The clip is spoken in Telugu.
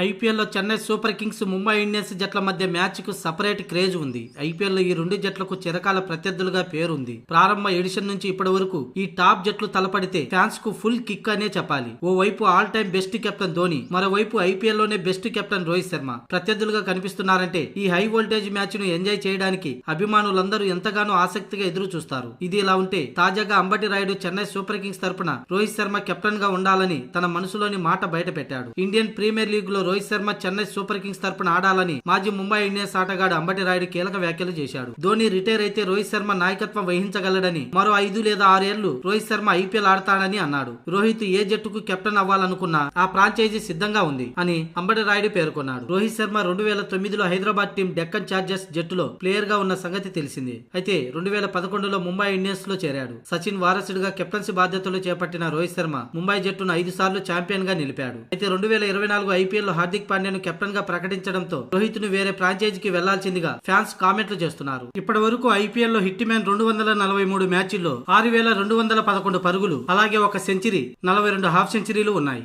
ఐపీఎల్ లో Chennai super Kings Mumbai Indians జట్ల మధ్య మ్యాచ్ కు సపరేట్ క్రేజ్ ఉంది. ఐపీఎల్ లో ఈ రెండు జట్లకు చిరకాల ప్రత్యర్థులుగా పేరుంది. ప్రారంభ ఎడిషన్ నుంచి ఇప్పటి వరకు ఈ టాప్ జట్లు తలపడితే ఫ్యాన్స్ కు ఫుల్ కిక్ అనే చెప్పాలి. ఓ వైపు all time best captain Dhoni, మరోవైపు ఐపీఎల్ లోనే బెస్ట్ కెప్టెన్ రోహిత్ శర్మ ప్రత్యర్థులుగా కనిపిస్తున్నారంటే ఈ హై వోల్టేజ్ మ్యాచ్ ను ఎంజాయ్ చేయడానికి అభిమానులందరూ ఎంతగానో ఆసక్తిగా ఎదురు చూస్తారు. ఇది ఇలా ఉంటే తాజాగా అంబటి రాయుడు చెన్నై సూపర్ కింగ్స్ తరపున రోహిత్ శర్మ కెప్టెన్ గా ఉండాలని తన మనసులోని మాట బయట పెట్టాడు. ఇండియన్ ప్రీమియర్ లీగ్ లో రోహిత్ శర్మ చెన్నై సూపర్ కింగ్స్ తరపున ఆడాలని మాజీ ముంబై ఇండియన్స్ ఆటగాడు అంబటి రాయుడు కీలక వ్యాఖ్యలు చేశాడు. ధోని రిటైర్ అయితే రోహిత్ శర్మ నాయకత్వం వహించగలడని, మరో 5 లేదా 6 ఏళ్లు రోహిత్ శర్మ ఐపీఎల్ ఆడతాడని అన్నాడు. రోహిత్ ఏ జట్టుకు కెప్టెన్ అవ్వాలనుకున్నా ఆ ఫ్రాంచైజీ సిద్ధంగా ఉంది అని అంబటి రాయుడు పేర్కొన్నాడు. రోహిత్ శర్మ 2009లో హైదరాబాద్ టీం డెక్కన్ చార్జర్స్ జట్టులో ప్లేయర్ గా ఉన్న సంగతి తెలిసిందే. అయితే 2011లో ముంబై ఇండియన్స్ లో చేరాడు. సచిన్ వారసుడిగా కెప్టెన్సీ బాధ్యతలు చేపట్టిన రోహిత్ శర్మ ముంబై జట్టును 5 సార్లు ఛాంపియన్ గా నిలిపాడు. అయితే 2024 ఐపీఎల్ లో హార్దిక్ పాండ్యాను కెప్టెన్ గా ప్రకటించడంతో రోహిత్ ను వేరే ఫ్రాంచైజీకి వెళ్లాల్సిందిగా ఫ్యాన్స్ కామెంట్లు చేస్తున్నారు. ఇప్పటి వరకు ఐపీఎల్ లో హిట్ మ్యాన్ 243 మ్యాచ్ల్లో 6211 పరుగులు, అలాగే ఒక సెంచరీ, 42 హాఫ్ సెంచరీలు ఉన్నాయి.